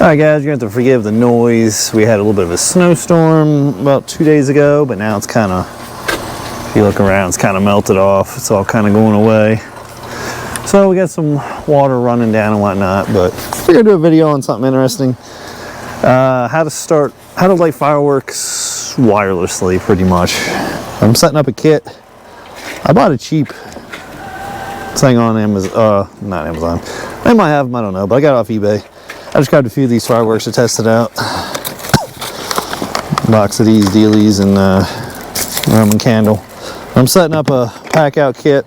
Alright guys, you're going to have to forgive the noise. We had a little bit of a snowstorm about 2 days ago, but now it's kind of, if you look around, it's kind of melted off. It's all kind of going away. So we got some water running down and whatnot, but we're going to do a video on something interesting. How to light fireworks wirelessly, pretty much. I'm setting up a kit. I bought a cheap thing on Amazon, not Amazon. They might have them, I don't know, but I got it off eBay. I just grabbed a few of these fireworks to test it out. Box of these dealies and Roman candle. I'm setting up a pack out kit.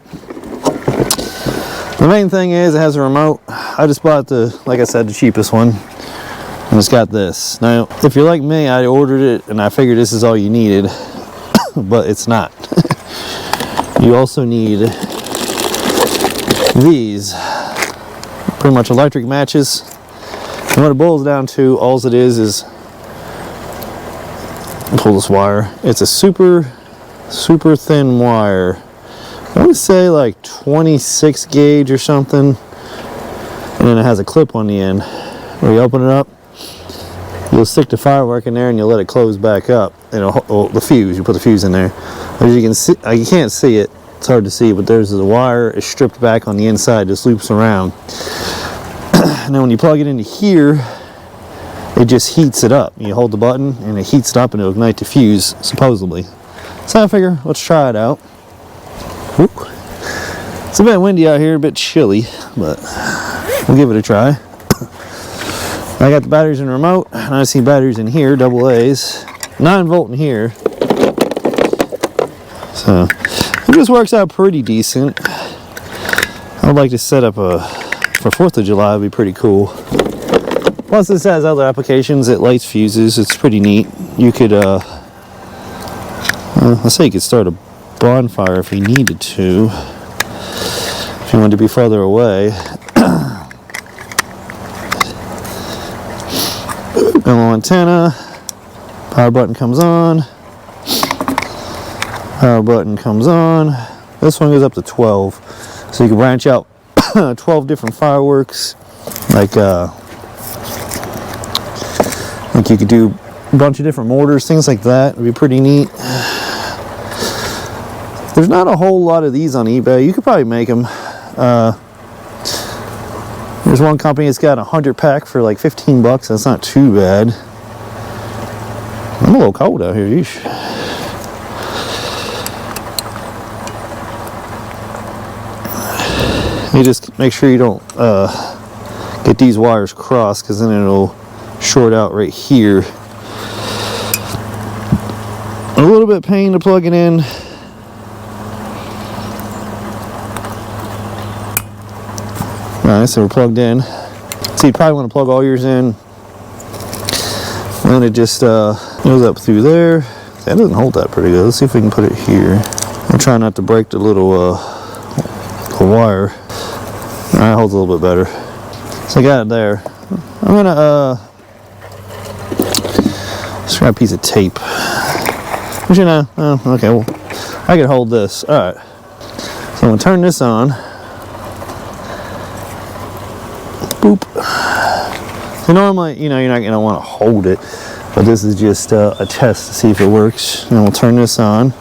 The main thing is it has a remote. I just bought like I said, the cheapest one. And it's got this. Now, if you're like me, I ordered it and I figured this is all you needed, but it's not. You also need these, pretty much electric matches. And what it boils down to, all it is pull this wire. It's a super thin wire. I want to say like 26 gauge or something. And then it has a clip on the end. When you open it up, you'll stick the firework in there and you'll let it close back up. And the fuse, you put the fuse in there. As you can see, you can't see it. It's hard to see, but there's the wire is stripped back on the inside. Just loops around. And then when you plug it into here, it just heats it up. You hold the button and it heats it up and it'll ignite the fuse, supposedly. So I figure, let's try it out. Whoop. It's a bit windy out here, a bit chilly, but we'll give it a try. I got the batteries in the remote, and I see batteries in here, double A's. 9 volt in here. So it just works out pretty decent. I would like to set up for 4th of July, would be pretty cool. Plus this has other applications. It lights fuses. It's pretty neat. You could, let's say you could start a bonfire if you needed to. If you wanted to be further away. Little antenna. Power button comes on. Power button comes on. This one goes up to 12. So you can branch out 12 different fireworks. Like you could do a bunch of different mortars, things like that. It'd be pretty neat. There's not a whole lot of these on eBay. You could probably make them. There's one company that's got a 100 pack for like 15 bucks. That's not too bad. I'm a little cold out here. Yeesh. You just make sure you don't get these wires crossed, because then it'll short out right here. A little bit pain to plug it in. Alright, so we're plugged in. So you probably want to plug all yours in. And then it just goes up through there. That doesn't hold that pretty good. Let's see if we can put it here. I'm trying not to break the little wire. Alright, holds a little bit better. So I got it there. I'm gonna just grab a piece of tape. But you know, oh, okay, well, I can hold this. Alright. So I'm gonna turn this on. Boop. So normally, you know, you're not gonna want to hold it, but this is just a test to see if it works. And we'll turn this on.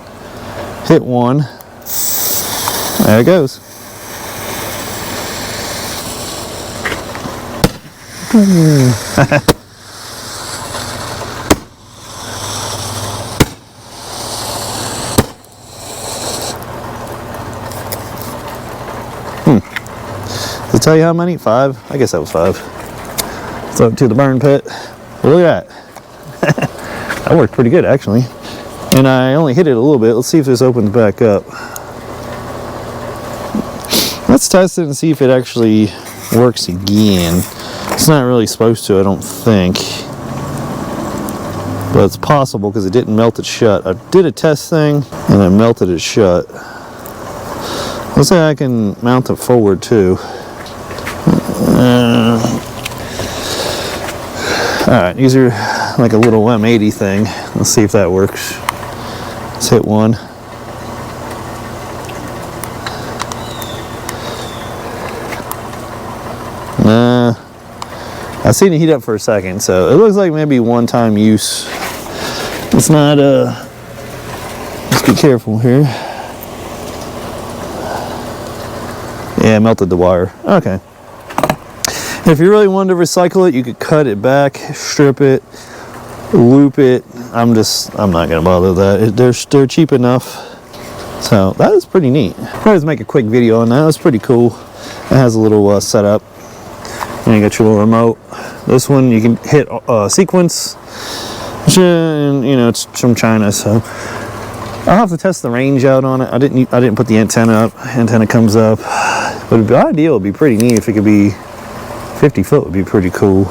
Hit 1. There it goes. Does it tell you how many? 5? I guess that was 5. Throw it to the burn pit. Well, look at that. That worked pretty good, actually. And I only hit it a little bit. Let's see if this opens back up. Let's test it and see if it actually works again. It's not really supposed to, I don't think. But it's possible because it didn't melt it shut. I did a test thing and I melted it shut. Let's say I can mount it forward too. Alright, these are like a little M80 thing. Let's see if that works. Let's hit 1. I seen it heat up for a second, so it looks like maybe one-time use. It's not, let's be careful here. Yeah, melted the wire. Okay. If you really wanted to recycle it, you could cut it back, strip it, loop it. I'm not gonna bother with that. They're cheap enough. So that is pretty neat. I'll just make a quick video on that. It's pretty cool. It has a little setup. And you got your little remote. This one you can hit sequence. And, you know, it's from China, so I'll have to test the range out on it. I didn't put the antenna up. Antenna comes up. But it'd be ideal. It'd be pretty neat if it could be 50 foot. Would be pretty cool. You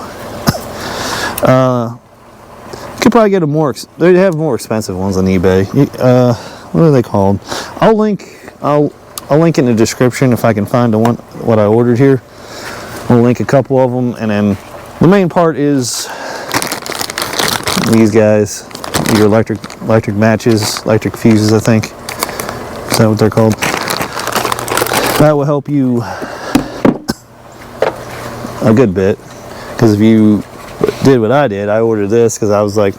could probably get they have more expensive ones on eBay. What are they called? I'll link in the description if I can find the one what I ordered here. I'll link a couple of them, and then the main part is these guys, your electric matches, electric fuses, I think. Is that what they're called? That will help you a good bit, because if you did what I did, I ordered this because I was like,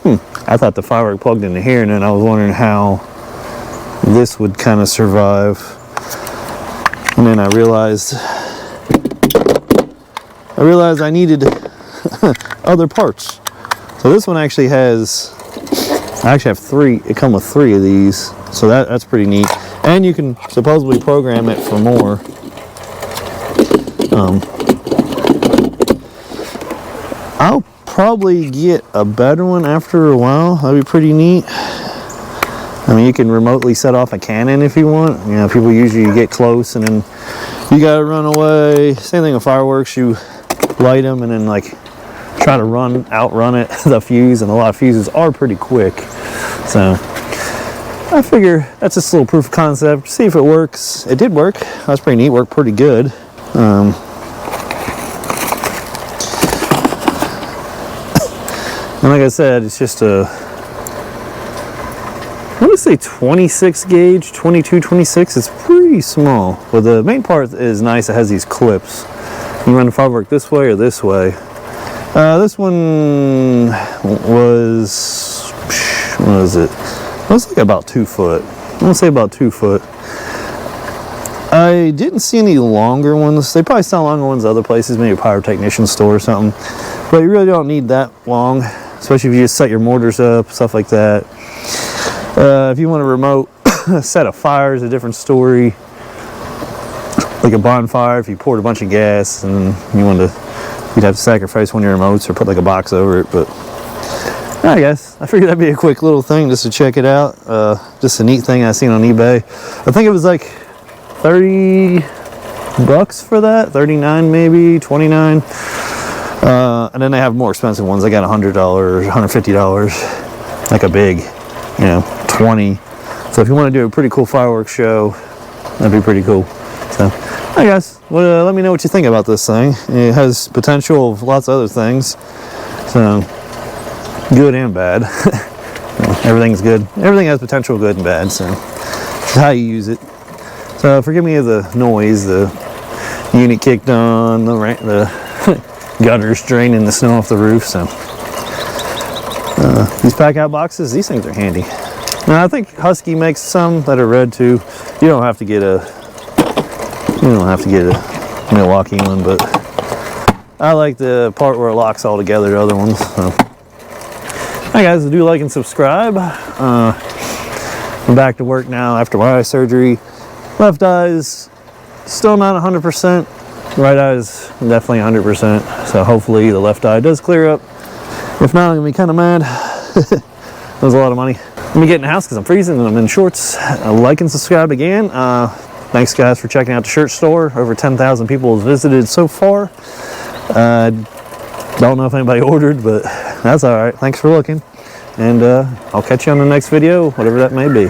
I thought the firework plugged into here, and then I was wondering how this would kind of survive, and then I realized I needed other parts. So this one actually has, I actually have 3. It comes with 3 of these, so that's pretty neat. And you can supposedly program it for more. I'll probably get a better one after a while. That'd be pretty neat. I mean, you can remotely set off a cannon if you want. You know, people usually get close and then you gotta run away. Same thing with fireworks. You light them and then like try to outrun it, the fuse, and a lot of fuses are pretty quick. So I figure that's just a little proof of concept. See if it works. It did work. That's pretty neat. Worked pretty good. And like I said, it's just I want to say 26 gauge, 22, 26. It's pretty small. But the main part is nice. It has these clips. You can run the firework this way or this way. This one was, what is it? It was like about 2 foot. I want to say about 2 foot. I didn't see any longer ones. They probably sell longer ones other places, maybe a pyrotechnician store or something. But you really don't need that long, especially if you just set your mortars up, stuff like that. If you want a remote set of fires, a different story. Like a bonfire, if you poured a bunch of gas and you'd have to sacrifice one of your remotes or put like a box over it. But I guess I figured that'd be a quick little thing just to check it out. Just a neat thing I seen on eBay. I think it was like 30 bucks for that, 39 maybe, 29. And then they have more expensive ones. They got $100, $150, like a big, you know, 20. So if you want to do a pretty cool fireworks show, that'd be pretty cool. So I guess, well, let me know what you think about this thing. It has potential of lots of other things, so good and bad. Everything's good. Everything has potential good and bad, so it's how you use it. So forgive me of the noise. The unit kicked on, the gutters draining the snow off the roof. So these pack out boxes, these things are handy. Now I think Husky makes some that are red too. You don't have to get a Milwaukee one, but I like the part where it locks all together, the other ones. So. Hi guys, do like and subscribe. I'm back to work now after my eye surgery. Left eye's still not 100%. Right eye is definitely 100%. So hopefully the left eye does clear up. If not, I'm gonna be kind of mad. That was a lot of money. Let me get in the house because I'm freezing and I'm in shorts. Like and subscribe again. Thanks guys for checking out the shirt store. Over 10,000 people have visited so far. Don't know if anybody ordered, but that's all right. Thanks for looking. And I'll catch you on the next video, whatever that may be.